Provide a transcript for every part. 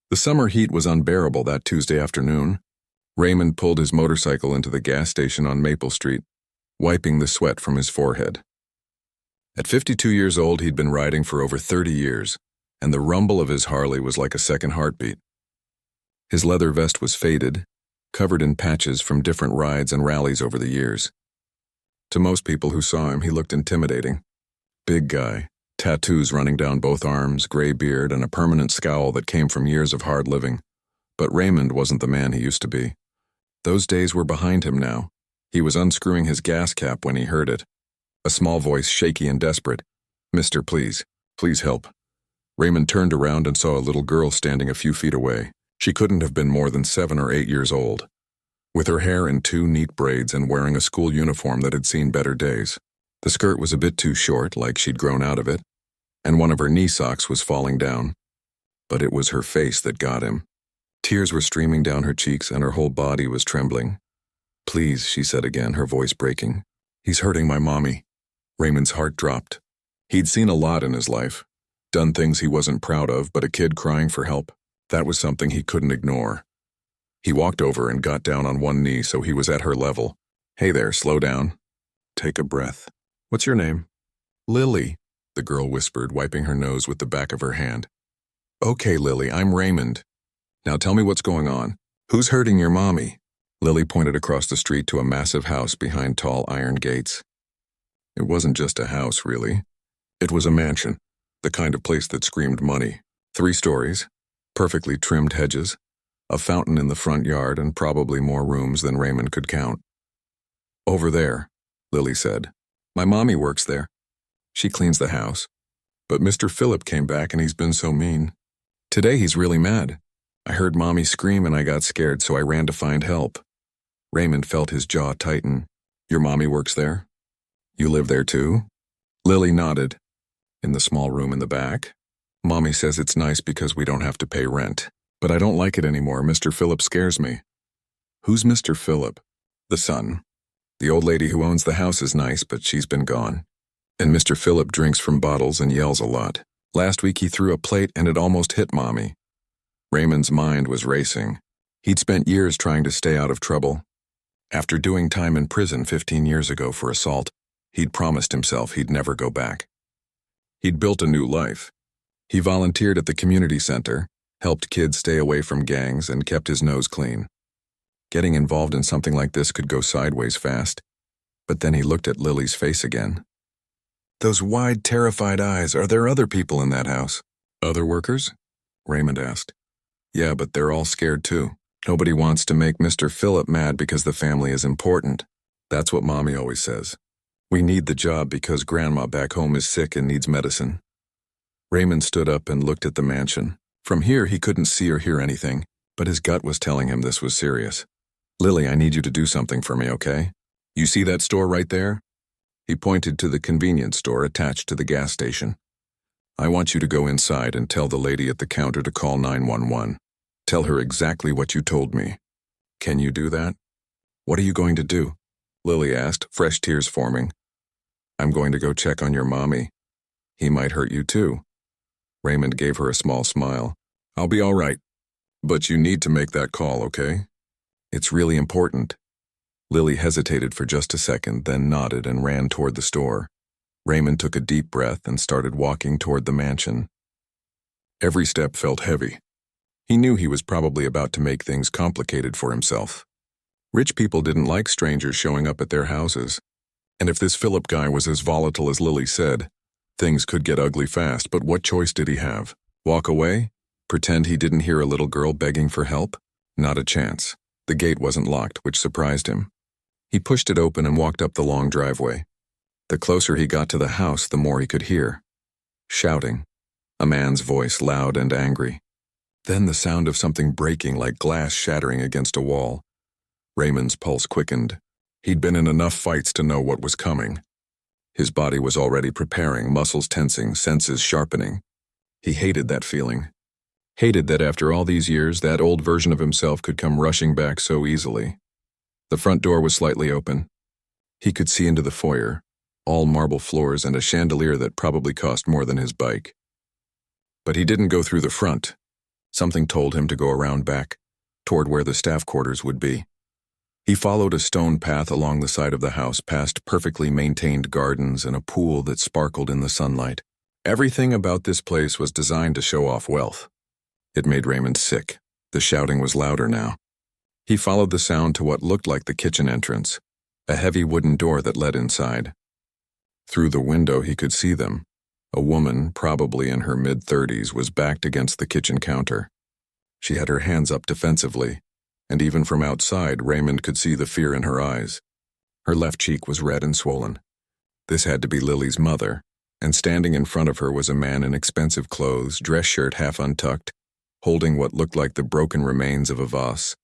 The summer heat was unbearable that Tuesday afternoon. Raymond pulled his motorcycle into the gas station on Maple Street, wiping the sweat from his forehead. At 52 years old, he'd been riding for over 30 years, and the rumble of his Harley was like a second heartbeat. His leather vest was faded, covered in patches from different rides and rallies over the years. To most people who saw him, he looked intimidating. Big guy, tattoos running down both arms, gray beard, and a permanent scowl that came from years of hard living. But Raymond wasn't the man he used to be. Those days were behind him now. He was unscrewing his gas cap when he heard it. A small voice, shaky and desperate. "Mister, please help." Raymond turned around and saw a little girl standing a few feet away. She couldn't have been more than 7 or 8 years old, with her hair in 2 neat braids and wearing a school uniform that had seen better days. The skirt was a bit too short, like she'd grown out of it, and one of her knee socks was falling down. But it was her face that got him. Tears were streaming down her cheeks and her whole body was trembling. "Please," she said again, her voice breaking. "He's hurting my mommy." Raymond's heart dropped. He'd seen a lot in his life, done things he wasn't proud of, but a kid crying for help, that was something he couldn't ignore. He walked over and got down on one knee so he was at her level. "Hey there, slow down. Take a breath. What's your name?" "Lily," the girl whispered, wiping her nose with the back of her hand. "Okay, Lily, I'm Raymond. Now tell me what's going on. Who's hurting your mommy?" Lily pointed across the street to a massive house behind tall iron gates. It wasn't just a house, really. It was a mansion, the kind of place that screamed money. 3 stories, perfectly trimmed hedges, a fountain in the front yard, and probably more rooms than Raymond could count. "Over there," Lily said. "My mommy works there. She cleans the house. But Mr. Phillip came back and he's been so mean. Today he's really mad. I heard mommy scream and I got scared, so I ran to find help." Raymond felt his jaw tighten. "Your mommy works there? You live there too?" Lily nodded. "In the small room in the back? Mommy says it's nice because we don't have to pay rent. But I don't like it anymore. Mr. Phillip scares me." "Who's Mr. Phillip?" "The son. The old lady who owns the house is nice, but she's been gone. And Mr. Phillip drinks from bottles and yells a lot. Last week he threw a plate and it almost hit Mommy." Raymond's mind was racing. He'd spent years trying to stay out of trouble. After doing time in prison 15 years ago for assault, he'd promised himself he'd never go back. He'd built a new life. He volunteered at the community center, helped kids stay away from gangs, and kept his nose clean. Getting involved in something like this could go sideways fast. But then he looked at Lily's face again. "Those wide, terrified eyes, are there other people in that house?" "Other workers?" Raymond asked. "Yeah, but they're all scared too. Nobody wants to make Mr. Phillip mad because the family is important. That's what Mommy always says. We need the job because Grandma back home is sick and needs medicine." Raymond stood up and looked at the mansion. From here he couldn't see or hear anything, but his gut was telling him this was serious. "Lily, I need you to do something for me, okay? You see that store right there?" He pointed to the convenience store attached to the gas station. "I want you to go inside and tell the lady at the counter to call 911. Tell her exactly what you told me. Can you do that?" "What are you going to do?" Lily asked, fresh tears forming. "I'm going to go check on your mommy. He might hurt you too." Raymond gave her a small smile. "I'll be all right. But you need to make that call, okay? It's really important." Lily hesitated for just a second, then nodded and ran toward the store. Raymond took a deep breath and started walking toward the mansion. Every step felt heavy. He knew he was probably about to make things complicated for himself. Rich people didn't like strangers showing up at their houses. And if this Phillip guy was as volatile as Lily said, things could get ugly fast, but what choice did he have? Walk away? Pretend he didn't hear a little girl begging for help? Not a chance. The gate wasn't locked, which surprised him. He pushed it open and walked up the long driveway. The closer he got to the house, the more he could hear. Shouting. A man's voice, loud and angry. Then the sound of something breaking like glass shattering against a wall. Raymond's pulse quickened. He'd been in enough fights to know what was coming. His body was already preparing, muscles tensing, senses sharpening. He hated that feeling. Hated that after all these years, that old version of himself could come rushing back so easily. The front door was slightly open. He could see into the foyer, all marble floors and a chandelier that probably cost more than his bike. But he didn't go through the front. Something told him to go around back, toward where the staff quarters would be. He followed a stone path along the side of the house past perfectly maintained gardens and a pool that sparkled in the sunlight. Everything about this place was designed to show off wealth. It made Raymond sick. The shouting was louder now. He followed the sound to what looked like the kitchen entrance, a heavy wooden door that led inside. Through the window he could see them. A woman, probably in her mid-30s, was backed against the kitchen counter. She had her hands up defensively, and even from outside Raymond could see the fear in her eyes. Her left cheek was red and swollen. This had to be Lily's mother, and standing in front of her was a man in expensive clothes, dress shirt half untucked, holding what looked like the broken remains of a vase.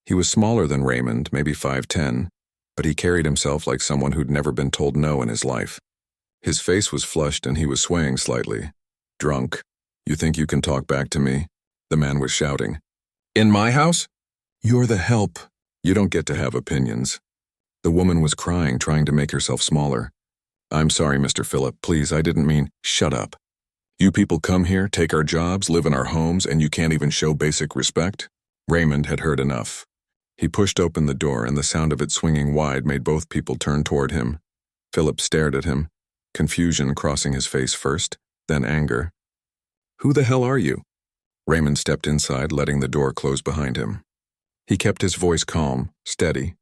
He was smaller than Raymond, maybe 5'10", but he carried himself like someone who'd never been told no in his life. His face was flushed and he was swaying slightly. "Drunk. You think you can talk back to me?" The man was shouting. "In my house? You're the help. You don't get to have opinions." The woman was crying, trying to make herself smaller. "I'm sorry, Mr. Phillip. Please, I didn't mean—" "Shut up. You people come here, take our jobs, live in our homes, and you can't even show basic respect?" Raymond had heard enough. He pushed open the door, and the sound of it swinging wide made both people turn toward him. Phillip stared at him, confusion crossing his face first, then anger. "Who the hell are you?" Raymond stepped inside, letting the door close behind him. He kept his voice calm, steady.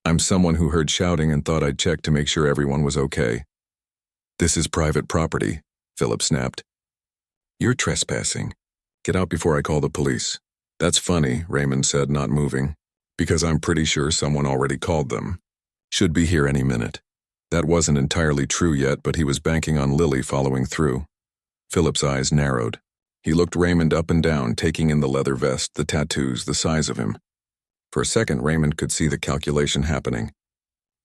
"I'm someone who heard shouting and thought I'd check to make sure everyone was okay." "This is private property," Phillip snapped. "You're trespassing. Get out before I call the police." "That's funny," Raymond said, not moving, "because I'm pretty sure someone already called them. Should be here any minute." That wasn't entirely true yet, but he was banking on Lily following through. Philip's eyes narrowed. He looked Raymond up and down, taking in the leather vest, the tattoos, the size of him. For a second, Raymond could see the calculation happening.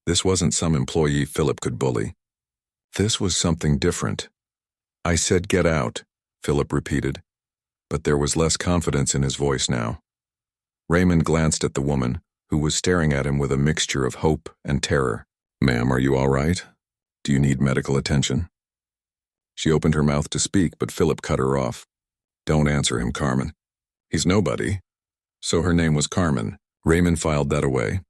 This wasn't some employee Philip could bully. This was something different. "I said get out," Philip repeated, but there was less confidence in his voice now. Raymond glanced at the woman, who was staring at him with a mixture of hope and terror. "Ma'am, are you all right? Do you need medical attention?" She opened her mouth to speak, but Philip cut her off. "Don't answer him, Carmen. He's nobody." So her name was Carmen. Raymond filed that away.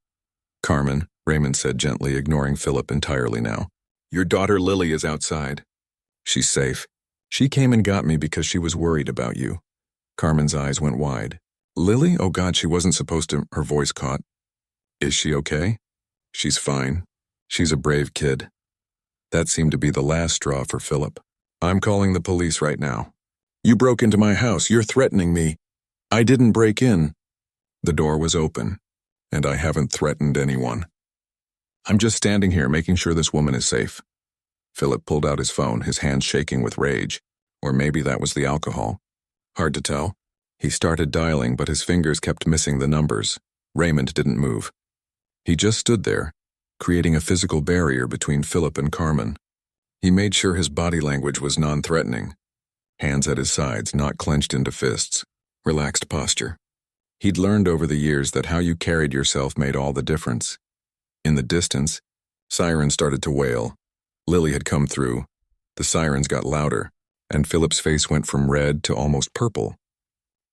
"Carmen," Raymond said gently, ignoring Philip entirely now. "Your daughter Lily is outside. She's safe. She came and got me because she was worried about you." Carmen's eyes went wide. "Lily? Oh God, she wasn't supposed to—" Her voice caught. "Is she okay?" "She's fine. She's a brave kid." That seemed to be the last straw for Philip. "I'm calling the police right now." "You broke into my house. You're threatening me." "I didn't break in." "The door was open, and I haven't threatened anyone. I'm just standing here making sure this woman is safe." Philip pulled out his phone, his hands shaking with rage. Or maybe that was the alcohol. Hard to tell. He started dialing, but his fingers kept missing the numbers. Raymond didn't move. He just stood there, creating a physical barrier between Philip and Carmen. He made sure his body language was non-threatening. Hands at his sides, not clenched into fists. Relaxed posture. He'd learned over the years that how you carried yourself made all the difference. In the distance, sirens started to wail. Lily had come through. The sirens got louder, and Philip's face went from red to almost purple.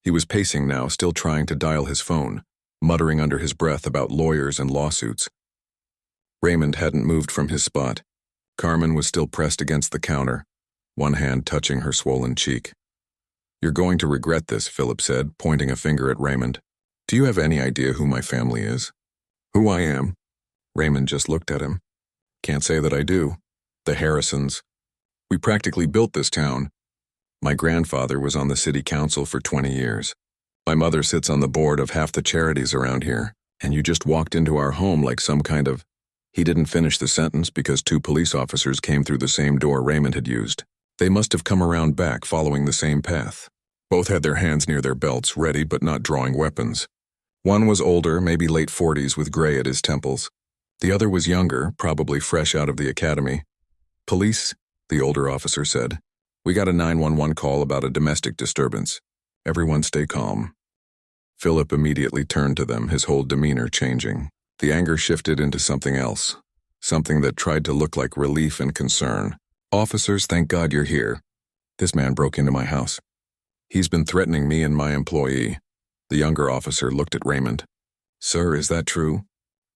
He was pacing now, still trying to dial his phone, muttering under his breath about lawyers and lawsuits. Raymond hadn't moved from his spot. Carmen was still pressed against the counter, one hand touching her swollen cheek. "You're going to regret this," Philip said, pointing a finger at Raymond. "Do you have any idea who my family is?" "Who I am?" Raymond just looked at him. "Can't say that I do. The Harrisons. We practically built this town. My grandfather was on the city council for 20 years. My mother sits on the board of half the charities around here, and you just walked into our home like some kind of—" He didn't finish the sentence because 2 police officers came through the same door Raymond had used. They must have come around back following the same path. Both had their hands near their belts, ready but not drawing weapons. One was older, maybe late 40s, with gray at his temples. The other was younger, probably fresh out of the academy. "Police," the older officer said. "We got a 911 call about a domestic disturbance. Everyone stay calm." Philip immediately turned to them, his whole demeanor changing. The anger shifted into something else, something that tried to look like relief and concern. "Officers, thank God you're here. This man broke into my house. He's been threatening me and my employee. The younger officer looked at Raymond. Sir, is that true?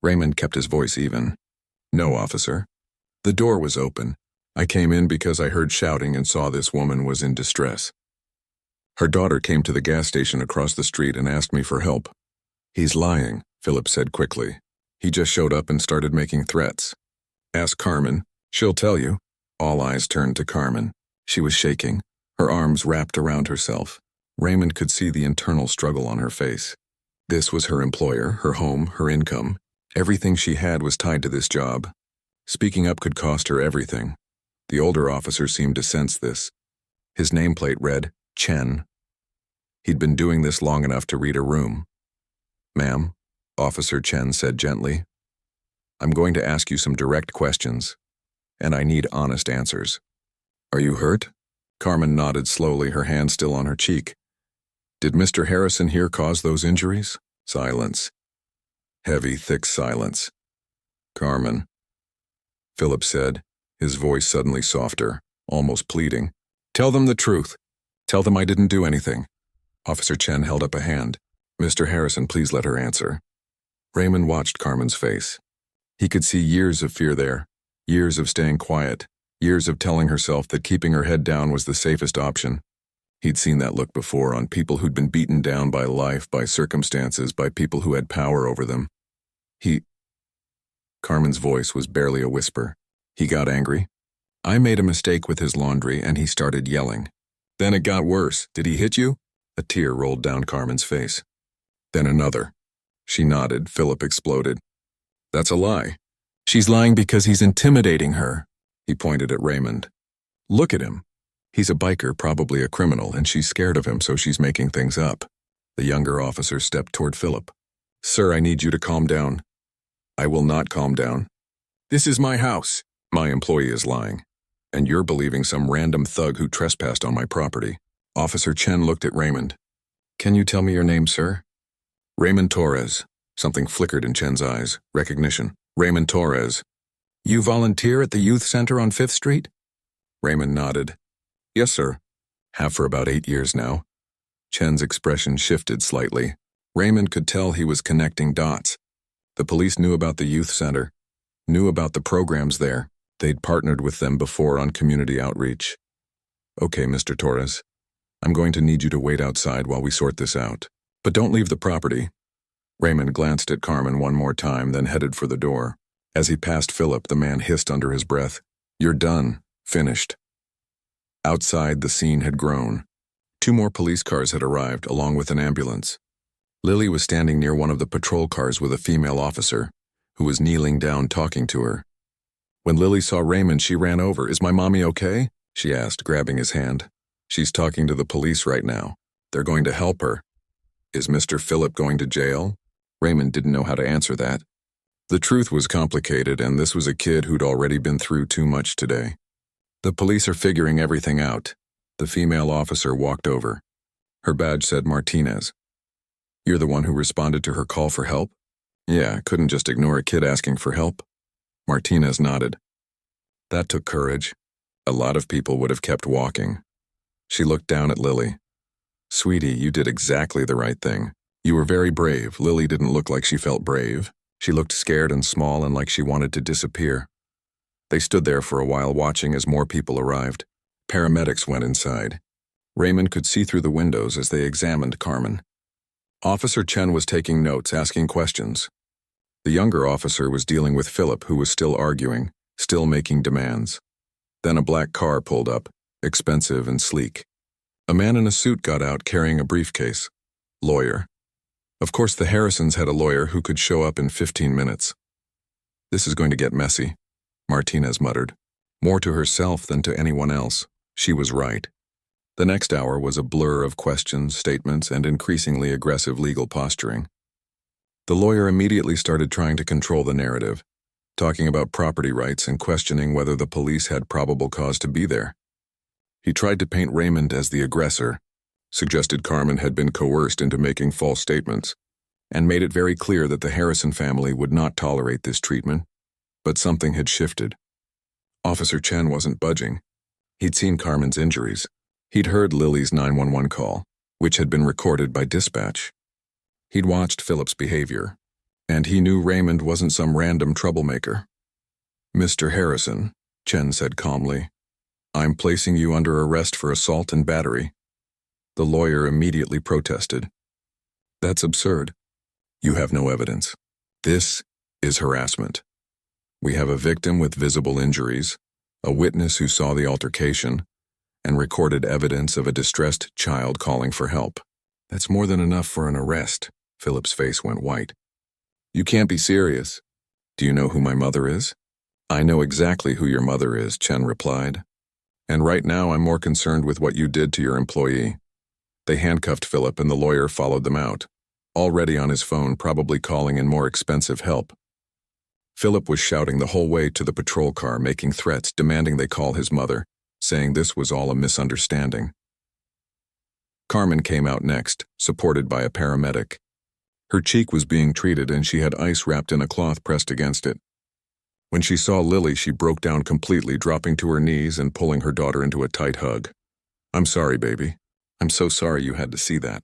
Raymond kept his voice even. No, officer. The door was open. I came in because I heard shouting and saw this woman was in distress. Her daughter came to the gas station across the street and asked me for help. He's lying, Philip said quickly. He just showed up and started making threats. Ask Carmen. She'll tell you. All eyes turned to Carmen. She was shaking, her arms wrapped around herself. Raymond could see the internal struggle on her face. This was her employer, her home, her income. Everything she had was tied to this job. Speaking up could cost her everything. The older officer seemed to sense this. His nameplate read, Chen. He'd been doing this long enough to read a room. Ma'am, Officer Chen said gently, I'm going to ask you some direct questions, and I need honest answers. Are you hurt? Carmen nodded slowly, her hand still on her cheek. Did Mr. Harrison here cause those injuries? Silence. Heavy, thick silence. Carmen, Philip said, his voice suddenly softer, almost pleading. Tell them the truth. Tell them I didn't do anything. Officer Chen held up a hand. Mr. Harrison, please let her answer. Raymond watched Carmen's face. He could see years of fear there, years of staying quiet, years of telling herself that keeping her head down was the safest option. He'd seen that look before on people who'd been beaten down by life, by circumstances, by people who had power over them. Carmen's voice was barely a whisper. He got angry. I made a mistake with his laundry and he started yelling. Then it got worse. Did he hit you? A tear rolled down Carmen's face. Then another. She nodded. Philip exploded. That's a lie. She's lying because he's intimidating her. He pointed at Raymond. Look at him. He's a biker, probably a criminal, and she's scared of him, so she's making things up. The younger officer stepped toward Philip. Sir, I need you to calm down. I will not calm down. This is my house. My employee is lying. And you're believing some random thug who trespassed on my property. Officer Chen looked at Raymond. Can you tell me your name, sir? Raymond Torres. Something flickered in Chen's eyes. Recognition. Raymond Torres. You volunteer at the youth center on 5th Street? Raymond nodded. Yes, sir. Have for about 8 years now. Chen's expression shifted slightly. Raymond could tell he was connecting dots. The police knew about the youth center, knew about the programs there. They'd partnered with them before on community outreach. Okay, Mr. Torres. I'm going to need you to wait outside while we sort this out. But don't leave the property. Raymond glanced at Carmen one more time, then headed for the door. As he passed Philip, the man hissed under his breath. You're done. Finished. Outside, the scene had grown. 2 more police cars had arrived, along with an ambulance. Lily was standing near one of the patrol cars with a female officer, who was kneeling down talking to her. When Lily saw Raymond, she ran over. Is my mommy okay? She asked, grabbing his hand. She's talking to the police right now. They're going to help her. Is Mr. Philip going to jail? Raymond didn't know how to answer that. The truth was complicated, and this was a kid who'd already been through too much today. The police are figuring everything out. The female officer walked over. Her badge said Martinez. You're the one who responded to her call for help? Yeah, couldn't just ignore a kid asking for help. Martinez nodded. That took courage. A lot of people would have kept walking. She looked down at Lily. Sweetie, you did exactly the right thing. You were very brave. Lily didn't look like she felt brave. She looked scared and small and like she wanted to disappear. They stood there for a while watching as more people arrived. Paramedics went inside. Raymond could see through the windows as they examined Carmen. Officer Chen was taking notes, asking questions. The younger officer was dealing with Philip, who was still arguing, still making demands. Then a black car pulled up, expensive and sleek. A man in a suit got out carrying a briefcase. Lawyer. Of course, the Harrisons had a lawyer who could show up in 15 minutes. This is going to get messy, Martinez muttered. More to herself than to anyone else. She was right. The next hour was a blur of questions, statements, and increasingly aggressive legal posturing. The lawyer immediately started trying to control the narrative, talking about property rights and questioning whether the police had probable cause to be there. He tried to paint Raymond as the aggressor, suggested Carmen had been coerced into making false statements, and made it very clear that the Harrison family would not tolerate this treatment. But something had shifted. Officer Chen wasn't budging. He'd seen Carmen's injuries. He'd heard Lily's 911 call, which had been recorded by dispatch. He'd watched Philip's behavior, and he knew Raymond wasn't some random troublemaker. "Mr. Harrison," Chen said calmly, "I'm placing you under arrest for assault and battery." The lawyer immediately protested. "That's absurd. You have no evidence. This is harassment. We have a victim with visible injuries, a witness who saw the altercation, and recorded evidence of a distressed child calling for help. That's more than enough for an arrest." Philip's face went white. "You can't be serious. Do you know who my mother is?" "I know exactly who your mother is," Chen replied. "And right now I'm more concerned with what you did to your employee." They handcuffed Philip and the lawyer followed them out, already on his phone, probably calling in more expensive help. Philip was shouting the whole way to the patrol car, making threats, demanding they call his mother, saying this was all a misunderstanding. Carmen came out next, supported by a paramedic. Her cheek was being treated and she had ice wrapped in a cloth pressed against it. When she saw Lily, she broke down completely, dropping to her knees and pulling her daughter into a tight hug. "I'm sorry, baby. I'm so sorry you had to see that.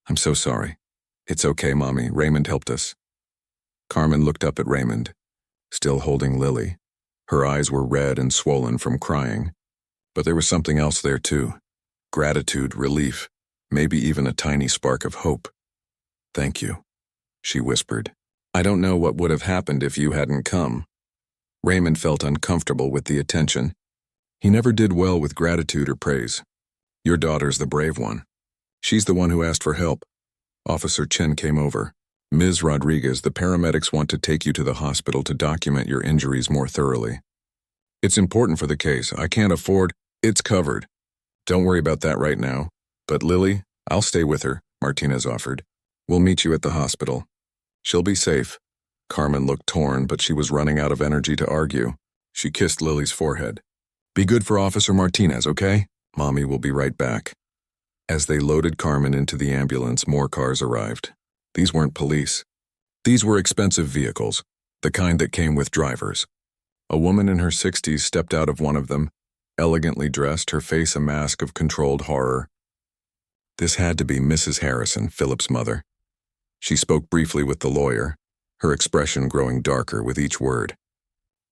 I'm so sorry." "It's okay, Mommy. Raymond helped us." Carmen looked up at Raymond, still holding Lily. Her eyes were red and swollen from crying. But there was something else there too. Gratitude, relief, maybe even a tiny spark of hope. "Thank you," she whispered. "I don't know what would have happened if you hadn't come." Raymond felt uncomfortable with the attention. He never did well with gratitude or praise. "Your daughter's the brave one. She's the one who asked for help." Officer Chen came over. "Ms. Rodriguez, the paramedics want to take you to the hospital to document your injuries more thoroughly. It's important for the case. I can't afford. It's covered. Don't worry about that right now. But Lily, I'll stay with her," Martinez offered. "We'll meet you at the hospital. She'll be safe." Carmen looked torn, but she was running out of energy to argue. She kissed Lily's forehead. "Be good for Officer Martinez, okay? Mommy will be right back." As they loaded Carmen into the ambulance, more cars arrived. These weren't police. These were expensive vehicles, the kind that came with drivers. A woman in her 60s stepped out of one of them, elegantly dressed, her face a mask of controlled horror. This had to be Mrs. Harrison, Philip's mother. She spoke briefly with the lawyer, her expression growing darker with each word.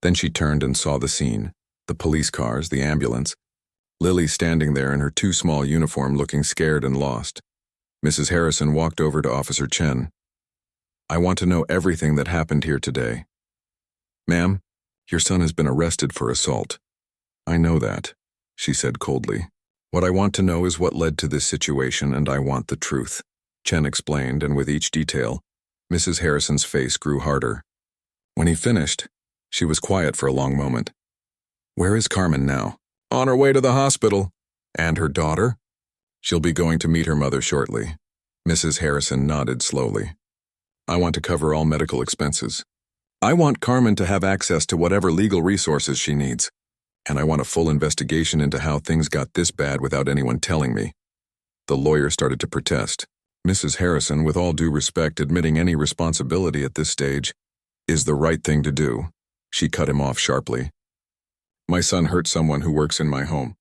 Then she turned and saw the scene, the police cars, the ambulance. Lily standing there in her too small uniform, looking scared and lost. Mrs. Harrison walked over to Officer Chen. "I want to know everything that happened here today." "Ma'am, your son has been arrested for assault." "I know that," she said coldly. "What I want to know is what led to this situation, and I want the truth," Chen explained, and with each detail, Mrs. Harrison's face grew harder. When he finished, she was quiet for a long moment. "Where is Carmen now?" "On her way to the hospital." "And her daughter?" "She'll be going to meet her mother shortly." Mrs. Harrison nodded slowly. "I want to cover all medical expenses. I want Carmen to have access to whatever legal resources she needs. And I want a full investigation into how things got this bad without anyone telling me." The lawyer started to protest. Mrs. Harrison, with all due respect, admitting any responsibility at this stage is the right thing to do. She cut him off sharply. "My son hurt someone who works in my home,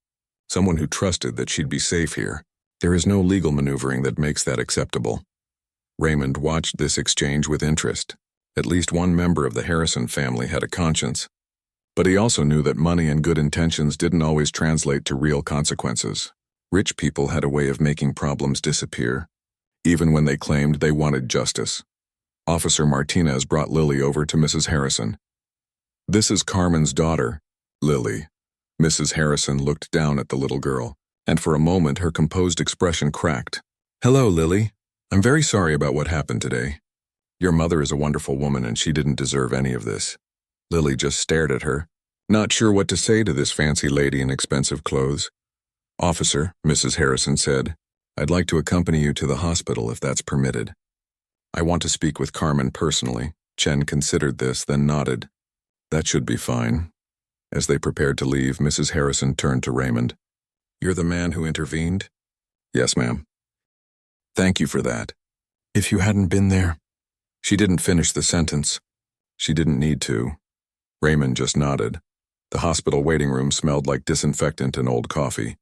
someone who trusted that she'd be safe here. There is no legal maneuvering that makes that acceptable." Raymond watched this exchange with interest. At least one member of the Harrison family had a conscience. But he also knew that money and good intentions didn't always translate to real consequences. Rich people had a way of making problems disappear, even when they claimed they wanted justice. Officer Martinez brought Lily over to Mrs. Harrison. "This is Carmen's daughter, Lily." Mrs. Harrison looked down at the little girl, and for a moment her composed expression cracked. "Hello, Lily. I'm very sorry about what happened today. Your mother is a wonderful woman and she didn't deserve any of this." Lily just stared at her, not sure what to say to this fancy lady in expensive clothes. "Officer," Mrs. Harrison said, "I'd like to accompany you to the hospital if that's permitted." "I want to speak with Carmen personally." Chen considered this, then nodded. "That should be fine." As they prepared to leave, Mrs. Harrison turned to Raymond. "You're the man who intervened?" "Yes, ma'am." "Thank you for that. If you hadn't been there—" She didn't finish the sentence. She didn't need to. Raymond just nodded. The hospital waiting room smelled like disinfectant and old coffee.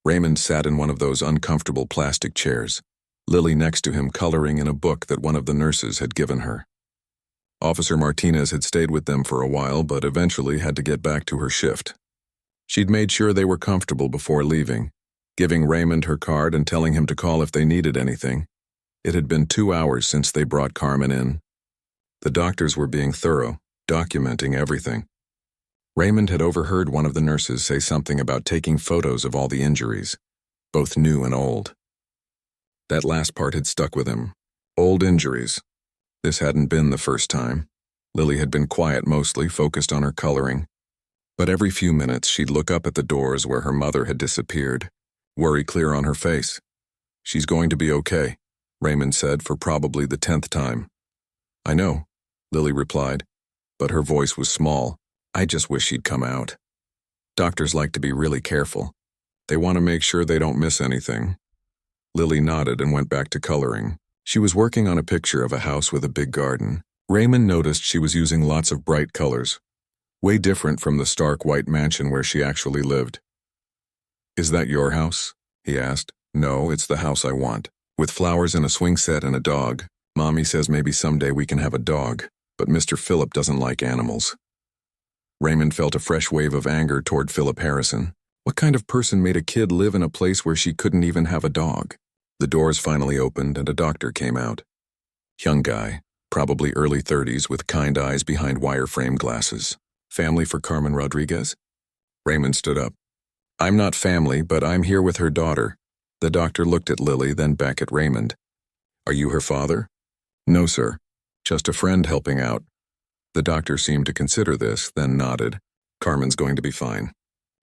Raymond sat in one of those uncomfortable plastic chairs, Lily next to him coloring in a book that one of the nurses had given her. Officer Martinez had stayed with them for a while, but eventually had to get back to her shift. She'd made sure they were comfortable before leaving, giving Raymond her card and telling him to call if they needed anything. It had been 2 hours since they brought Carmen in. The doctors were being thorough, documenting everything. Raymond had overheard one of the nurses say something about taking photos of all the injuries, both new and old. That last part had stuck with him. Old injuries. This hadn't been the first time. Lily had been quiet mostly, focused on her coloring. But every few minutes she'd look up at the doors where her mother had disappeared, worry clear on her face. "She's going to be okay," Raymond said for probably the 10th time. "I know," Lily replied, but her voice was small. "I just wish she'd come out. Doctors like to be really careful. They want to make sure they don't miss anything." Lily nodded and went back to coloring. She was working on a picture of a house with a big garden. Raymond noticed she was using lots of bright colors, way different from the stark white mansion where she actually lived. "Is that your house?" he asked. "No, it's the house I want. With flowers and a swing set and a dog. Mommy says maybe someday we can have a dog, but Mr. Phillip doesn't like animals." Raymond felt a fresh wave of anger toward Philip Harrison. What kind of person made a kid live in a place where she couldn't even have a dog? The doors finally opened and a doctor came out. Young guy, probably early 30s with kind eyes behind wire-frame glasses. "Family for Carmen Rodriguez?" Raymond stood up. "I'm not family, but I'm here with her daughter." The doctor looked at Lily, then back at Raymond. "Are you her father?" "No, sir. Just a friend helping out." The doctor seemed to consider this, then nodded. "Carmen's going to be fine.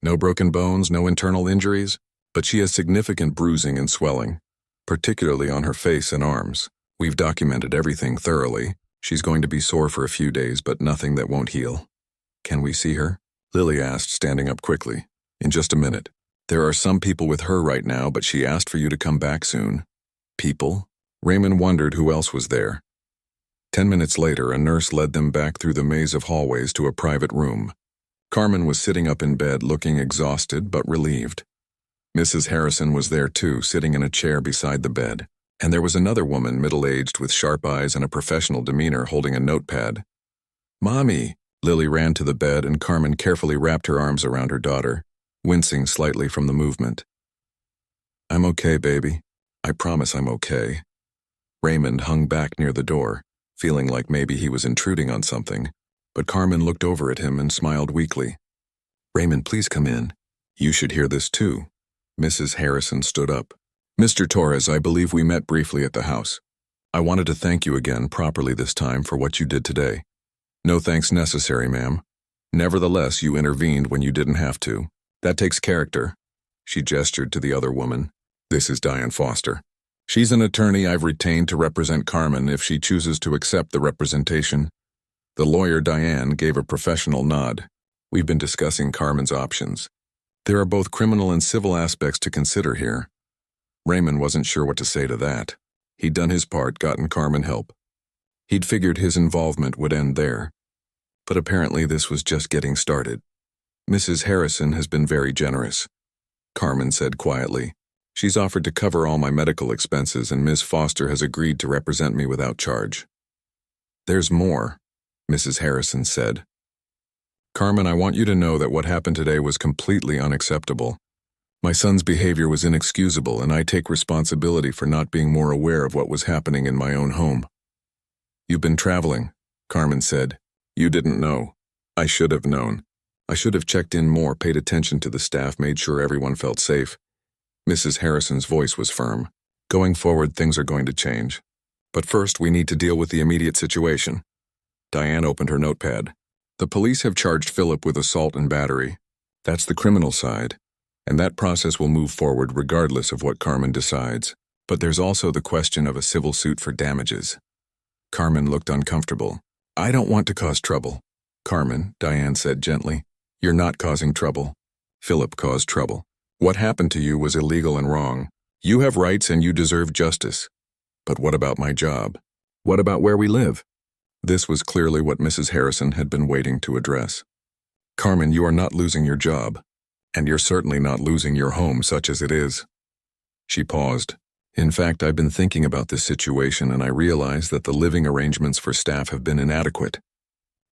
No broken bones, no internal injuries, but she has significant bruising and swelling, particularly on her face and arms. We've documented everything thoroughly. She's going to be sore for a few days, but nothing that won't heal." "Can we see her?" Lily asked, standing up quickly. "In just a minute. There are some people with her right now, but she asked for you to come back soon." "People?" Raymond wondered who else was there. 10 minutes later, a nurse led them back through the maze of hallways to a private room. Carmen was sitting up in bed, looking exhausted but relieved. Mrs. Harrison was there too, sitting in a chair beside the bed. And there was another woman, middle-aged, with sharp eyes and a professional demeanor, holding a notepad. "Mommy!" Lily ran to the bed and Carmen carefully wrapped her arms around her daughter, wincing slightly from the movement. "I'm okay, baby. I promise I'm okay." Raymond hung back near the door, feeling like maybe he was intruding on something, but Carmen looked over at him and smiled weakly. "Raymond, please come in. You should hear this too." Mrs. Harrison stood up. "Mr. Torres, I believe we met briefly at the house. I wanted to thank you again properly this time for what you did today. No thanks necessary, ma'am. Nevertheless, you intervened when you didn't have to. That takes character." She gestured to the other woman. "This is Diane Foster. She's an attorney I've retained to represent Carmen if she chooses to accept the representation." The lawyer, Diane, gave a professional nod. "We've been discussing Carmen's options. There are both criminal and civil aspects to consider here." Raymond wasn't sure what to say to that. He'd done his part, gotten Carmen help. He'd figured his involvement would end there. But apparently this was just getting started. "Mrs. Harrison has been very generous," Carmen said quietly. "She's offered to cover all my medical expenses and Ms. Foster has agreed to represent me without charge." "There's more," Mrs. Harrison said. "Carmen, I want you to know that what happened today was completely unacceptable. My son's behavior was inexcusable, and I take responsibility for not being more aware of what was happening in my own home." "You've been traveling," Carmen said. "You didn't know. I should have known. I should have checked in more, paid attention to the staff, made sure everyone felt safe." Mrs. Harrison's voice was firm. "Going forward, things are going to change. But first, we need to deal with the immediate situation." Diane opened her notepad. "The police have charged Philip with assault and battery. That's the criminal side, and that process will move forward regardless of what Carmen decides. But there's also the question of a civil suit for damages." Carmen looked uncomfortable. "I don't want to cause trouble." "Carmen," Diane said gently, "you're not causing trouble. Philip caused trouble. What happened to you was illegal and wrong. You have rights and you deserve justice. But what about my job? What about where we live?" This was clearly what Mrs. Harrison had been waiting to address. "Carmen, you are not losing your job. And you're certainly not losing your home such as it is. She paused. In fact, I've been thinking about this situation and I realize that the living arrangements for staff have been inadequate.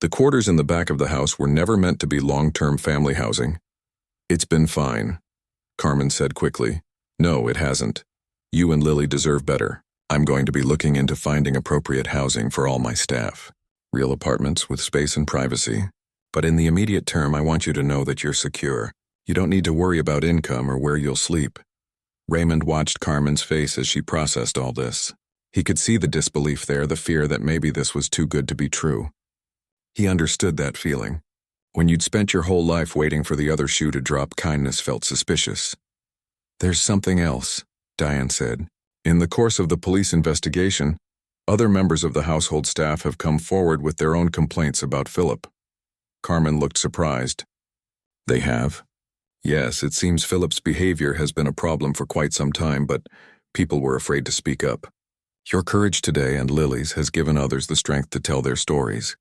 The quarters in the back of the house were never meant to be long-term family housing. It's been fine, Carmen said quickly. No, it hasn't. You and Lily deserve better. I'm going to be looking into finding appropriate housing for all my staff. Real apartments with space and privacy. But in the immediate term, I want you to know that you're secure. You don't need to worry about income or where you'll sleep. Raymond watched Carmen's face as she processed all this. He could see the disbelief there, the fear that maybe this was too good to be true. He understood that feeling. When you'd spent your whole life waiting for the other shoe to drop, kindness felt suspicious. There's something else, Diane said. In the course of the police investigation, other members of the household staff have come forward with their own complaints about Philip. Carmen looked surprised. They have? Yes, it seems Philip's behavior has been a problem for quite some time, but people were afraid to speak up. Your courage today and Lily's has given others the strength to tell their stories.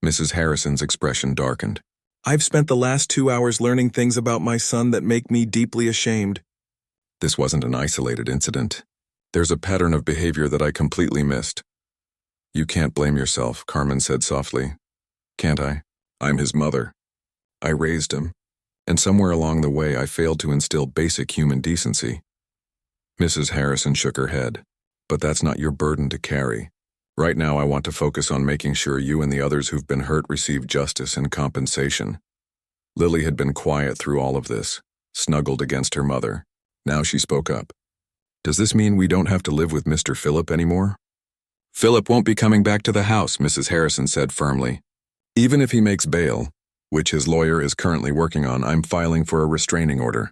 Mrs. Harrison's expression darkened. I've spent the last 2 hours learning things about my son that make me deeply ashamed. This wasn't an isolated incident. There's a pattern of behavior that I completely missed. You can't blame yourself, Carmen said softly. Can't I? I'm his mother. I raised him, and somewhere along the way I failed to instill basic human decency. Mrs. Harrison shook her head. But that's not your burden to carry. Right now I want to focus on making sure you and the others who've been hurt receive justice and compensation. Lily had been quiet through all of this, snuggled against her mother. Now she spoke up. Does this mean we don't have to live with Mr. Philip anymore? Philip won't be coming back to the house, Mrs. Harrison said firmly. Even if he makes bail, which his lawyer is currently working on, I'm filing for a restraining order.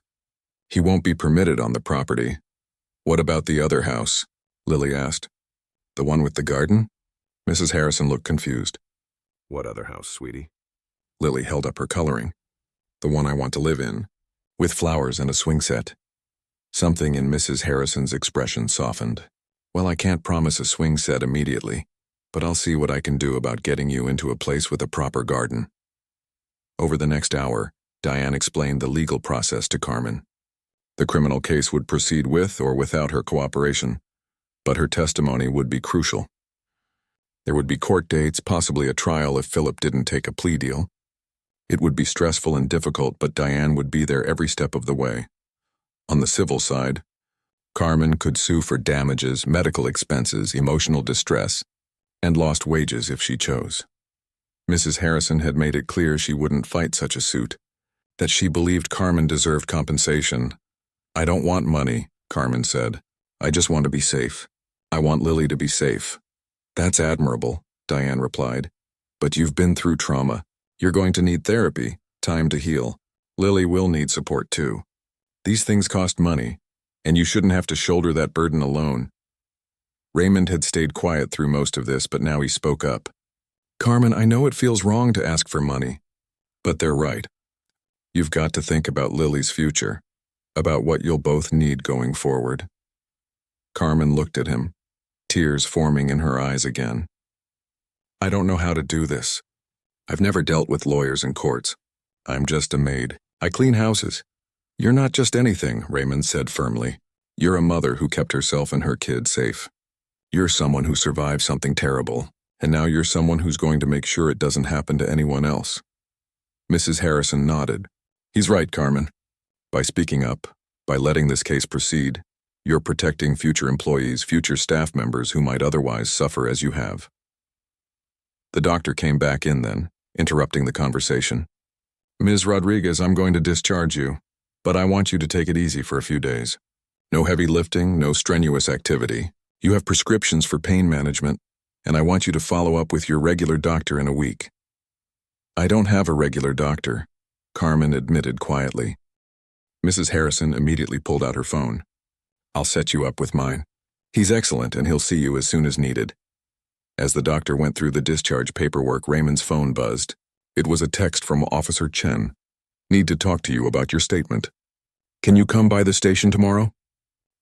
He won't be permitted on the property. What about the other house? Lily asked. The one with the garden? Mrs. Harrison looked confused. What other house, sweetie? Lily held up her coloring. The one I want to live in, with flowers and a swing set. Something in Mrs. Harrison's expression softened. Well, I can't promise a swing set immediately, but I'll see what I can do about getting you into a place with a proper garden. Over the next hour, Diane explained the legal process to Carmen. The criminal case would proceed with or without her cooperation, but her testimony would be crucial. There would be court dates, possibly a trial if Philip didn't take a plea deal. It would be stressful and difficult, but Diane would be there every step of the way. On the civil side, Carmen could sue for damages, medical expenses, emotional distress, and lost wages if she chose. Mrs. Harrison had made it clear she wouldn't fight such a suit, that she believed Carmen deserved compensation. I don't want money, Carmen said. I just want to be safe. I want Lily to be safe. That's admirable, Diane replied. But you've been through trauma. You're going to need therapy, time to heal. Lily will need support too. These things cost money, and you shouldn't have to shoulder that burden alone. Raymond had stayed quiet through most of this, but now he spoke up. Carmen, I know it feels wrong to ask for money, but they're right. You've got to think about Lily's future, about what you'll both need going forward. Carmen looked at him, tears forming in her eyes again. I don't know how to do this. I've never dealt with lawyers and courts. I'm just a maid. I clean houses. You're not just anything, Raymond said firmly. You're a mother who kept herself and her kid safe. You're someone who survived something terrible, and now you're someone who's going to make sure it doesn't happen to anyone else. Mrs. Harrison nodded. He's right, Carmen. By speaking up, by letting this case proceed, you're protecting future employees, future staff members who might otherwise suffer as you have. The doctor came back in then, interrupting the conversation. Ms. Rodriguez, I'm going to discharge you, but I want you to take it easy for a few days. No heavy lifting, no strenuous activity. You have prescriptions for pain management, and I want you to follow up with your regular doctor in a week. I don't have a regular doctor, Carmen admitted quietly. Mrs. Harrison immediately pulled out her phone. I'll set you up with mine. He's excellent, and he'll see you as soon as needed. As the doctor went through the discharge paperwork, Raymond's phone buzzed. It was a text from Officer Chen. Need to talk to you about your statement. Can you come by the station tomorrow?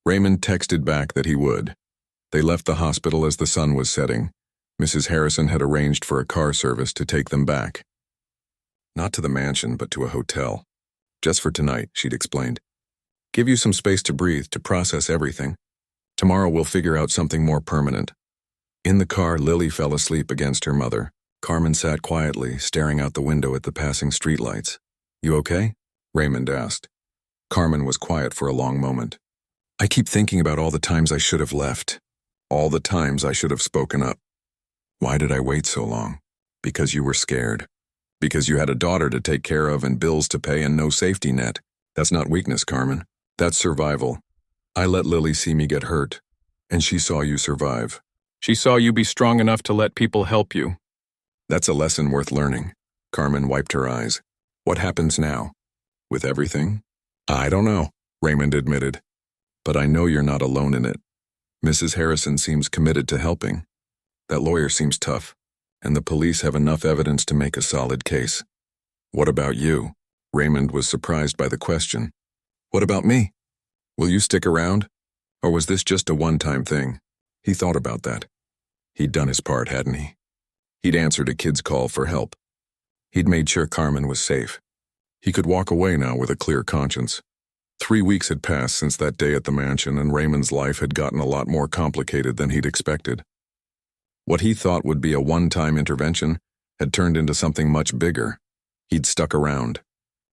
Raymond texted back that he would. They left the hospital as the sun was setting. Mrs. Harrison had arranged for a car service to take them back. Not to the mansion, but to a hotel. Just for tonight, she'd explained. Give you some space to breathe, to process everything. Tomorrow we'll figure out something more permanent. In the car, Lily fell asleep against her mother. Carmen sat quietly, staring out the window at the passing streetlights. You okay? Raymond asked. Carmen was quiet for a long moment. I keep thinking about all the times I should have left. All the times I should have spoken up. Why did I wait so long? Because you were scared. Because you had a daughter to take care of and bills to pay and no safety net. That's not weakness, Carmen. That's survival. I let Lily see me get hurt, and she saw you survive. She saw you be strong enough to let people help you. That's a lesson worth learning. Carmen wiped her eyes. What happens now? With everything? I don't know, Raymond admitted. But I know you're not alone in it. Mrs. Harrison seems committed to helping. That lawyer seems tough, and the police have enough evidence to make a solid case. What about you? Raymond was surprised by the question. What about me? Will you stick around? Or was this just a one-time thing? He thought about that. He'd done his part, hadn't he? He'd answered a kid's call for help. He'd made sure Carmen was safe. He could walk away now with a clear conscience. 3 weeks had passed since that day at the mansion, and Raymond's life had gotten a lot more complicated than he'd expected. What he thought would be a one-time intervention had turned into something much bigger. He'd stuck around.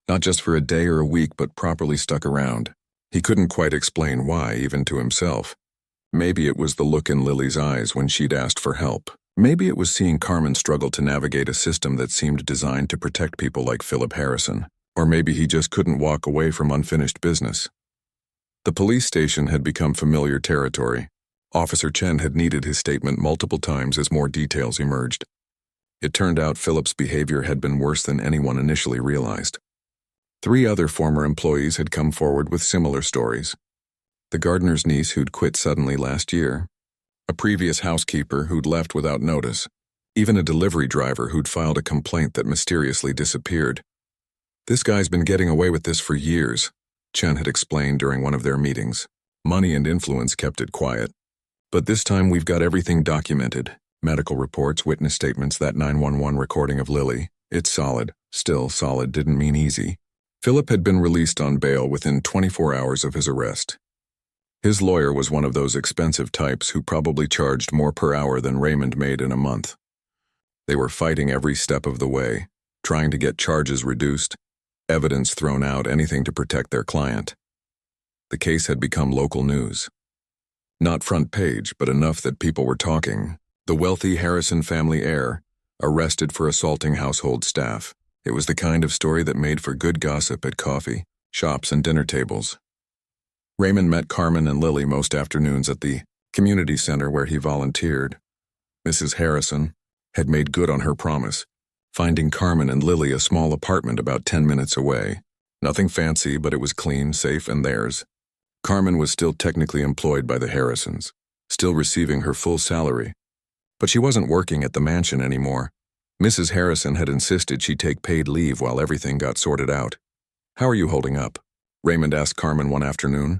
Not just for a day or a week, but properly stuck around. He couldn't quite explain why, even to himself. Maybe it was the look in Lily's eyes when she'd asked for help. Maybe it was seeing Carmen struggle to navigate a system that seemed designed to protect people like Philip Harrison. Or maybe he just couldn't walk away from unfinished business. The police station had become familiar territory. Officer Chen had needed his statement multiple times as more details emerged. It turned out Philip's behavior had been worse than anyone initially realized. 3 other former employees had come forward with similar stories. The gardener's niece who'd quit suddenly last year, a previous housekeeper who'd left without notice, even a delivery driver who'd filed a complaint that mysteriously disappeared. This guy's been getting away with this for years, Chen had explained during one of their meetings. Money and influence kept it quiet. But this time we've got everything documented. Medical reports, witness statements, that 911 recording of Lily. It's solid. Still, solid didn't mean easy. Philip had been released on bail within 24 hours of his arrest. His lawyer was one of those expensive types who probably charged more per hour than Raymond made in a month. They were fighting every step of the way, trying to get charges reduced, evidence thrown out, anything to protect their client. The case had become local news. Not front page, but enough that people were talking. The wealthy Harrison family heir, arrested for assaulting household staff. It was the kind of story that made for good gossip at coffee, shops, and dinner tables. Raymond met Carmen and Lily most afternoons at the community center where he volunteered. Mrs. Harrison had made good on her promise, finding Carmen and Lily a small apartment about 10 minutes away. Nothing fancy, but it was clean, safe, and theirs. Carmen was still technically employed by the Harrisons, still receiving her full salary. But she wasn't working at the mansion anymore. Mrs. Harrison had insisted she take paid leave while everything got sorted out. How are you holding up? Raymond asked Carmen one afternoon.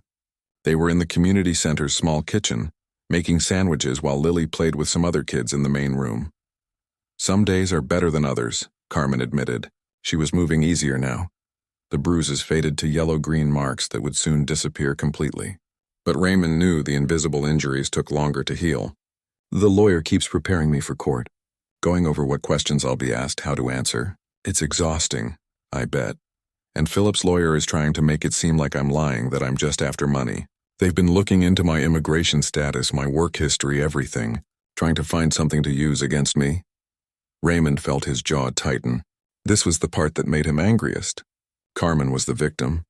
They were in the community center's small kitchen, making sandwiches while Lily played with some other kids in the main room. Some days are better than others, Carmen admitted. She was moving easier now. The bruises faded to yellow-green marks that would soon disappear completely. But Raymond knew the invisible injuries took longer to heal. The lawyer keeps preparing me for court, going over what questions I'll be asked, how to answer. It's exhausting, I bet. And Philip's lawyer is trying to make it seem like I'm lying, that I'm just after money. They've been looking into my immigration status, my work history, everything, trying to find something to use against me. Raymond felt his jaw tighten. This was the part that made him angriest. Carmen was the victim,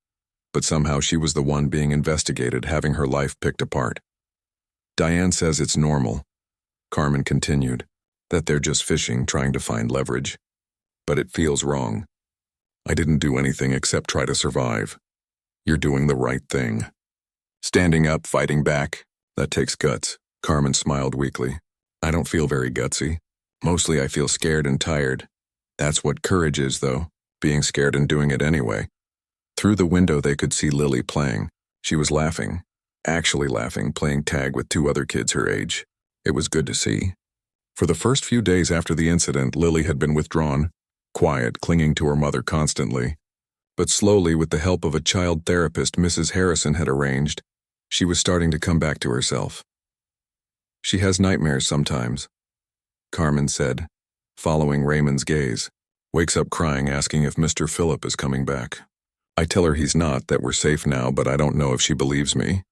but somehow she was the one being investigated, having her life picked apart. Diane says it's normal, Carmen continued, that they're just fishing, trying to find leverage. But it feels wrong. I didn't do anything except try to survive. You're doing the right thing. Standing up, fighting back, that takes guts. Carmen smiled weakly. I don't feel very gutsy. Mostly I feel scared and tired. That's what courage is, though, being scared and doing it anyway. Through the window they could see Lily playing. She was laughing, actually laughing, playing tag with 2 other kids her age. It was good to see. For the first few days after the incident, Lily had been withdrawn, quiet, clinging to her mother constantly. But slowly, with the help of a child therapist Mrs. Harrison had arranged, she was starting to come back to herself. "She has nightmares sometimes," Carmen said, following Raymond's gaze. "Wakes up crying asking if Mr. Philip is coming back. I tell her he's not, that we're safe now, but I don't know if she believes me.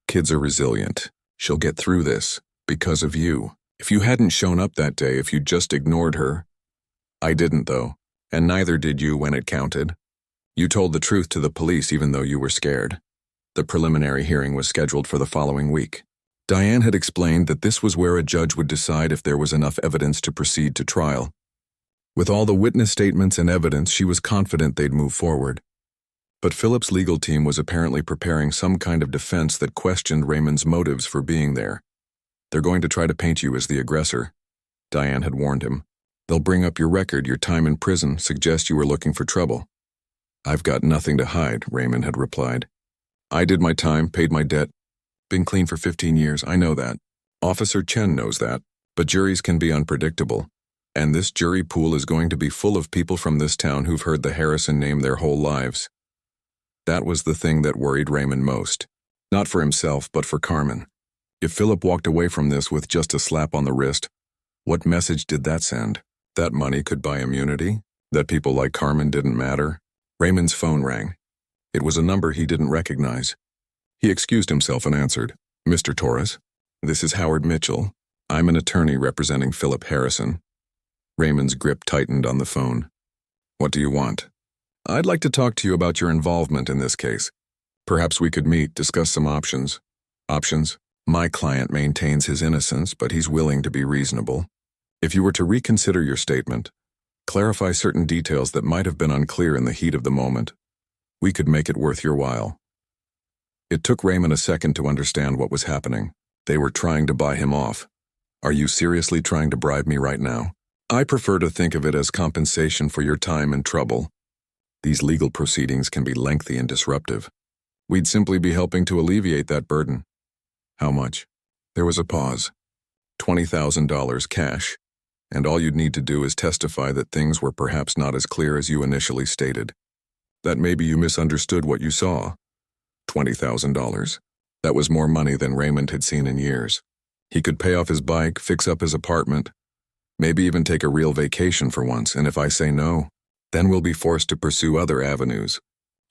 Kids are resilient. She'll get through this, because of you. If you hadn't shown up that day, if you just ignored her." "I didn't, though, and neither did you when it counted. You told the truth to the police even though you were scared." The preliminary hearing was scheduled for the following week. Diane had explained that this was where a judge would decide if there was enough evidence to proceed to trial. With all the witness statements and evidence, she was confident they'd move forward. But Philip's legal team was apparently preparing some kind of defense that questioned Raymond's motives for being there. "They're going to try to paint you as the aggressor," Diane had warned him. "They'll bring up your record, your time in prison, suggest you were looking for trouble." "I've got nothing to hide," Raymond had replied. "I did my time, paid my debt. Been clean for 15 years, I know that. Officer Chen knows that. But juries can be unpredictable. And this jury pool is going to be full of people from this town who've heard the Harrison name their whole lives." That was the thing that worried Raymond most. Not for himself, but for Carmen. If Philip walked away from this with just a slap on the wrist, what message did that send? That money could buy immunity? That people like Carmen didn't matter? Raymond's phone rang. It was a number he didn't recognize. He excused himself and answered. "Mr. Torres, this is Howard Mitchell. I'm an attorney representing Philip Harrison." Raymond's grip tightened on the phone. "What do you want?" "I'd like to talk to you about your involvement in this case. Perhaps we could meet, discuss some options." "Options?" "My client maintains his innocence, but he's willing to be reasonable. If you were to reconsider your statement, clarify certain details that might have been unclear in the heat of the moment, we could make it worth your while." It took Raymond a second to understand what was happening. They were trying to buy him off. "Are you seriously trying to bribe me right now?" "I prefer to think of it as compensation for your time and trouble. These legal proceedings can be lengthy and disruptive. We'd simply be helping to alleviate that burden." "How much?" There was a pause. $20,000 cash, and all you'd need to do is testify that things were perhaps not as clear as you initially stated. That maybe you misunderstood what you saw. $20,000. That was more money than Raymond had seen in years. He could pay off his bike, fix up his apartment, maybe even take a real vacation for once, and if I say no, then we'll be forced to pursue other avenues.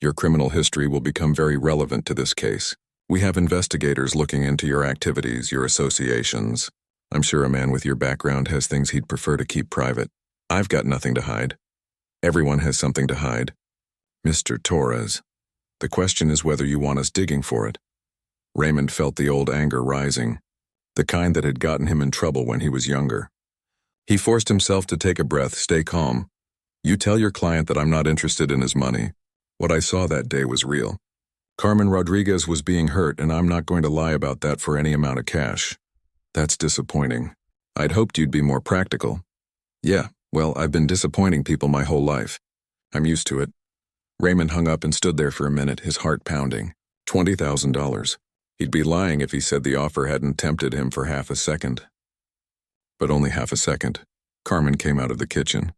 Your criminal history will become very relevant to this case. We have investigators looking into your activities, your associations. I'm sure a man with your background has things he'd prefer to keep private. I've got nothing to hide. Everyone has something to hide. Mr. Torres, the question is whether you want us digging for it." Raymond felt the old anger rising, the kind that had gotten him in trouble when he was younger. He forced himself to take a breath, stay calm. "You tell your client that I'm not interested in his money. What I saw that day was real. Carmen Rodriguez was being hurt, and I'm not going to lie about that for any amount of cash. That's disappointing. I'd hoped you'd be more practical." "Yeah, well, I've been disappointing people my whole life. I'm used to it." Raymond hung up and stood there for a minute, his heart pounding. $20,000. He'd be lying if he said the offer hadn't tempted him for half a second. But only half a second. Carmen came out of the kitchen.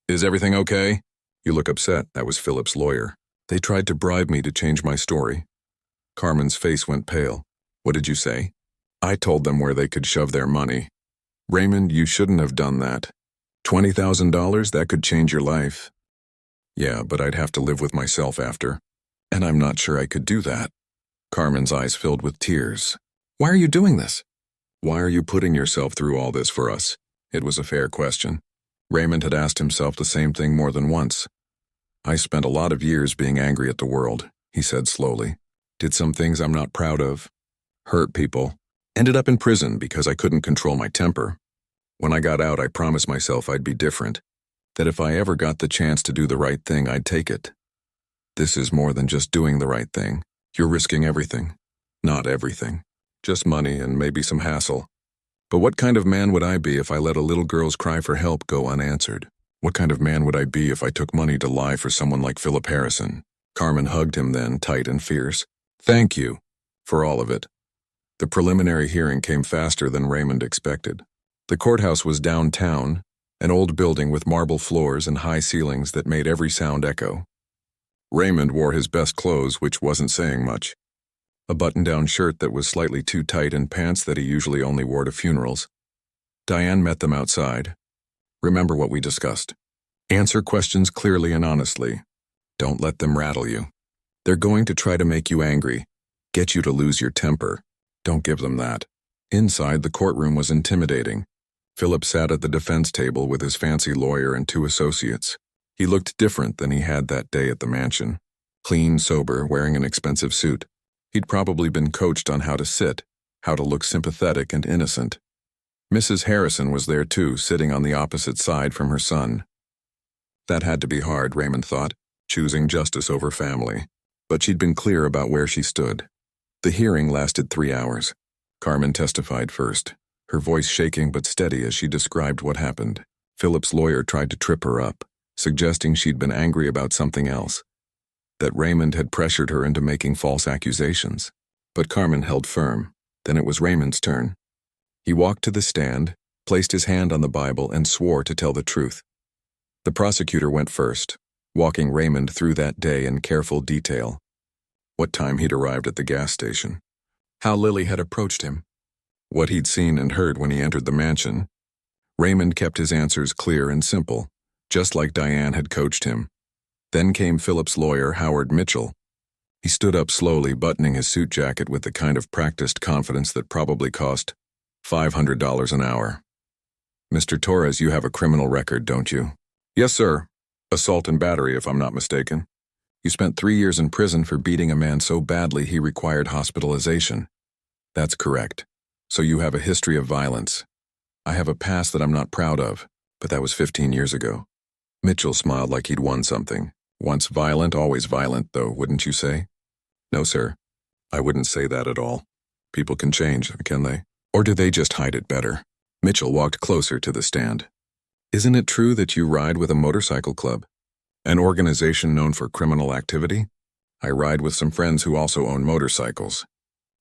"Is everything okay?" "You look upset." That was Philip's lawyer. "They tried to bribe me to change my story." Carmen's face went pale. "What did you say?" "I told them where they could shove their money." "Raymond, you shouldn't have done that. $20,000, that could change your life." "Yeah, but I'd have to live with myself after. And I'm not sure I could do that." Carmen's eyes filled with tears. "Why are you doing this?" "Why are you putting yourself through all this for us?" It was a fair question. Raymond had asked himself the same thing more than once. "I spent a lot of years being angry at the world," he said slowly. "Did some things I'm not proud of. Hurt people. Ended up in prison because I couldn't control my temper. When I got out, I promised myself I'd be different. That if I ever got the chance to do the right thing, I'd take it. This is more than just doing the right thing. You're risking everything. Not everything. Just money and maybe some hassle. But what kind of man would I be if I let a little girl's cry for help go unanswered? What kind of man would I be if I took money to lie for someone like Philip Harrison?" Carmen hugged him then, tight and fierce. "Thank you. For all of it." The preliminary hearing came faster than Raymond expected. The courthouse was downtown, an old building with marble floors and high ceilings that made every sound echo. Raymond wore his best clothes, which wasn't saying much. A button-down shirt that was slightly too tight and pants that he usually only wore to funerals. Diane met them outside. Remember what we discussed. Answer questions clearly and honestly. Don't let them rattle you. They're going to try to make you angry, get you to lose your temper. Don't give them that. Inside, the courtroom was intimidating. Philip sat at the defense table with his fancy lawyer and 2 associates. He looked different than he had that day at the mansion. Clean, sober, wearing an expensive suit. He'd probably been coached on how to sit, how to look sympathetic and innocent. Mrs. Harrison was there too, sitting on the opposite side from her son. That had to be hard, Raymond thought, choosing justice over family. But she'd been clear about where she stood. The hearing lasted 3 hours. Carmen testified first, her voice shaking but steady as she described what happened. Philip's lawyer tried to trip her up, suggesting she'd been angry about something else, that Raymond had pressured her into making false accusations. But Carmen held firm. Then it was Raymond's turn. He walked to the stand, placed his hand on the Bible, and swore to tell the truth. The prosecutor went first, walking Raymond through that day in careful detail. What time he'd arrived at the gas station, how Lily had approached him, what he'd seen and heard when he entered the mansion. Raymond kept his answers clear and simple, just like Diane had coached him. Then came Philip's lawyer, Howard Mitchell. He stood up slowly, buttoning his suit jacket with the kind of practiced confidence that probably cost $500 an hour. "Mr. Torres, you have a criminal record, don't you?" "Yes, sir. Assault and battery, if I'm not mistaken." "You spent 3 years in prison for beating a man so badly he required hospitalization." "That's correct. So you have a history of violence." "I have a past that I'm not proud of, but that was 15 years ago." Mitchell smiled like he'd won something. "Once violent, always violent, though, wouldn't you say?" "No, sir. I wouldn't say that at all. People can change, can they? Or do they just hide it better?" Mitchell walked closer to the stand. "Isn't it true that you ride with a motorcycle club? An organization known for criminal activity?" "I ride with some friends who also own motorcycles.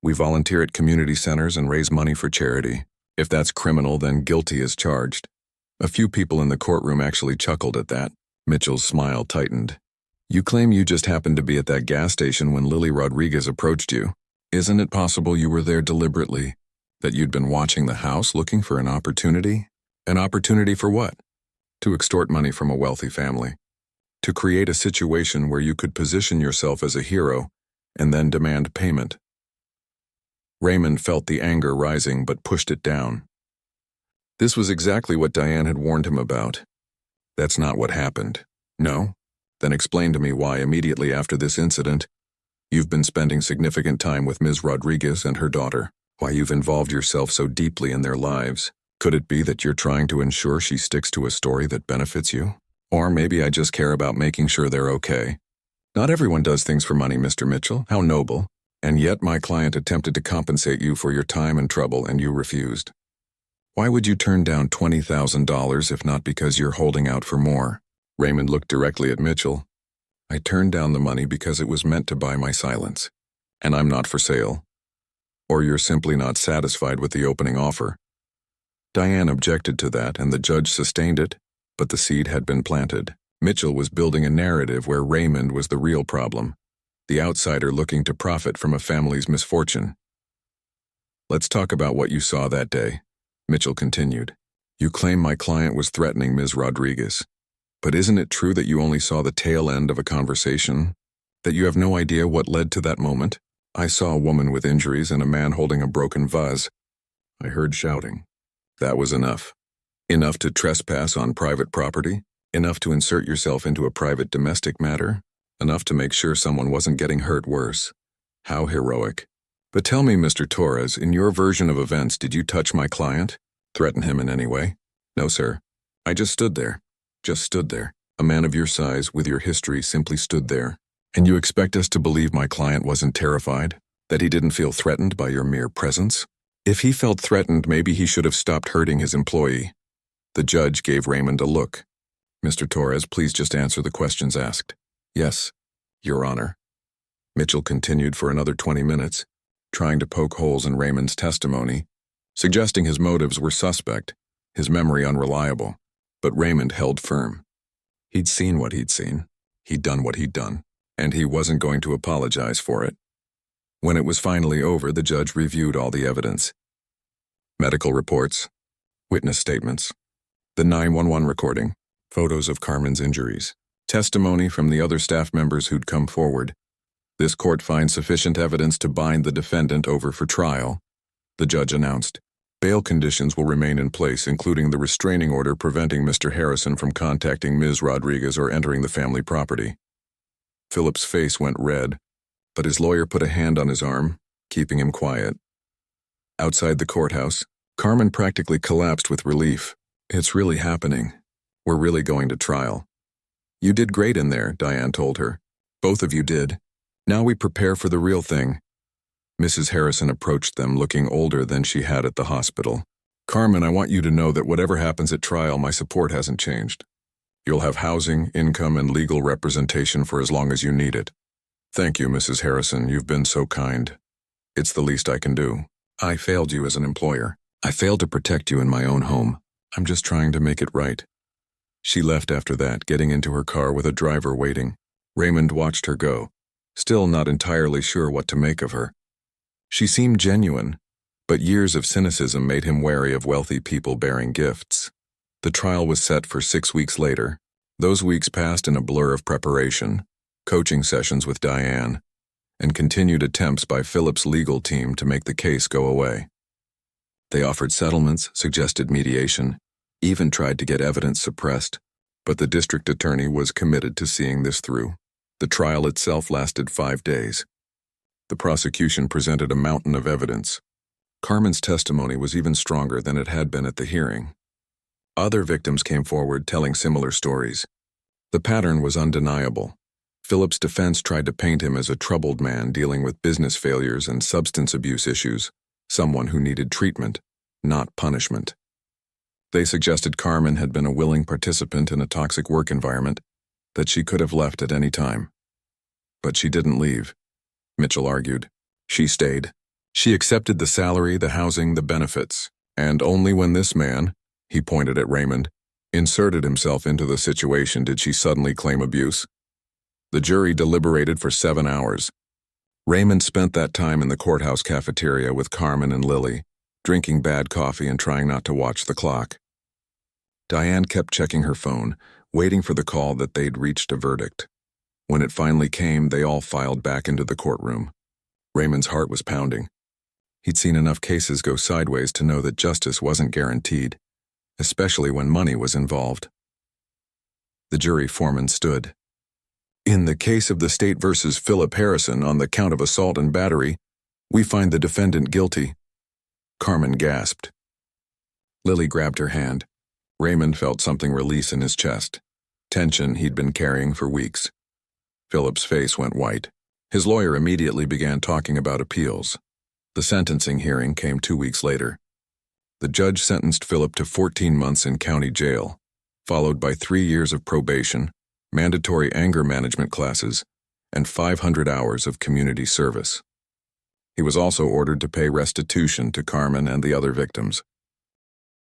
We volunteer at community centers and raise money for charity. If that's criminal, then guilty as charged." A few people in the courtroom actually chuckled at that. Mitchell's smile tightened. "You claim you just happened to be at that gas station when Lily Rodriguez approached you. Isn't it possible you were there deliberately? That you'd been watching the house looking for an opportunity? An opportunity for what? To extort money from a wealthy family. To create a situation where you could position yourself as a hero and then demand payment." Raymond felt the anger rising but pushed it down. This was exactly what Diane had warned him about. "That's not what happened." "No? Then explain to me why immediately after this incident, you've been spending significant time with Ms. Rodriguez and her daughter. Why you've involved yourself so deeply in their lives. Could it be that you're trying to ensure she sticks to a story that benefits you? Or maybe I just care about making sure they're okay. Not everyone does things for money, Mr. Mitchell. How noble. And yet my client attempted to compensate you for your time and trouble and you refused. Why would you turn down $20,000 if not because you're holding out for more?" Raymond looked directly at Mitchell. "I turned down the money because it was meant to buy my silence. And I'm not for sale. Or you're simply not satisfied with the opening offer." Diane objected to that and the judge sustained it, but the seed had been planted. Mitchell was building a narrative where Raymond was the real problem, the outsider looking to profit from a family's misfortune. "Let's talk about what you saw that day," Mitchell continued. "You claim my client was threatening Ms. Rodriguez. But isn't it true that you only saw the tail end of a conversation? That you have no idea what led to that moment? I saw a woman with injuries and a man holding a broken vase. I heard shouting. That was enough. Enough to trespass on private property? Enough to insert yourself into a private domestic matter? Enough to make sure someone wasn't getting hurt worse. How heroic. But tell me, Mr. Torres, in your version of events, did you touch my client? Threaten him in any way?" "No, sir. I just stood there. Just stood there. A man of your size, with your history, simply stood there. And you expect us to believe my client wasn't terrified? That he didn't feel threatened by your mere presence? If he felt threatened, maybe he should have stopped hurting his employee." The judge gave Raymond a look. "Mr. Torres, please just answer the questions asked." "Yes, Your Honor." Mitchell continued for another 20 minutes, trying to poke holes in Raymond's testimony, suggesting his motives were suspect, his memory unreliable. But Raymond held firm. He'd seen what he'd seen. He'd done what he'd done. and he wasn't going to apologize for it. When it was finally over, the judge reviewed all the evidence. Medical reports, witness statements, the 911 recording, photos of Carmen's injuries, testimony from the other staff members who'd come forward. This court finds sufficient evidence to bind the defendant over for trial, the judge announced. Bail conditions will remain in place, including the restraining order preventing Mr. Harrison from contacting Ms. Rodriguez or entering the family property. Philip's face went red, but his lawyer put a hand on his arm, keeping him quiet. Outside the courthouse, Carmen practically collapsed with relief. It's really happening. We're really going to trial. You did great in there, Diane told her. Both of you did. Now we prepare for the real thing. Mrs. Harrison approached them, looking older than she had at the hospital. Carmen, I want you to know that whatever happens at trial, my support hasn't changed. You'll have housing, income, and legal representation for as long as you need it. Thank you, Mrs. Harrison. You've been so kind. It's the least I can do. I failed you as an employer. I failed to protect you in my own home. I'm just trying to make it right. She left after that, getting into her car with a driver waiting. Raymond watched her go, still not entirely sure what to make of her. She seemed genuine, but years of cynicism made him wary of wealthy people bearing gifts. The trial was set for 6 weeks later. Those weeks passed in a blur of preparation, coaching sessions with Diane, and continued attempts by Philip's legal team to make the case go away. They offered settlements, suggested mediation, even tried to get evidence suppressed, but the district attorney was committed to seeing this through. The trial itself lasted 5 days. The prosecution presented a mountain of evidence. Carmen's testimony was even stronger than it had been at the hearing. Other victims came forward telling similar stories. The pattern was undeniable. Philip's defense tried to paint him as a troubled man dealing with business failures and substance abuse issues, someone who needed treatment, not punishment. They suggested Carmen had been a willing participant in a toxic work environment, that she could have left at any time. But she didn't leave, Mitchell argued. She stayed. She accepted the salary, the housing, the benefits, and only when this man, he pointed at Raymond, inserted himself into the situation did she suddenly claim abuse. The jury deliberated for 7 hours. Raymond spent that time in the courthouse cafeteria with Carmen and Lily, drinking bad coffee and trying not to watch the clock. Diane kept checking her phone, waiting for the call that they'd reached a verdict. When it finally came, they all filed back into the courtroom. Raymond's heart was pounding. He'd seen enough cases go sideways to know that justice wasn't guaranteed, especially when money was involved. The jury foreman stood. In the case of the state versus Philip Harrison on the count of assault and battery, we find the defendant guilty. Carmen gasped. Lily grabbed her hand. Raymond felt something release in his chest, tension he'd been carrying for weeks. Philip's face went white. His lawyer immediately began talking about appeals. The sentencing hearing came 2 weeks later. The judge sentenced Philip to 14 months in county jail, followed by 3 years of probation, mandatory anger management classes, and 500 hours of community service. He was also ordered to pay restitution to Carmen and the other victims.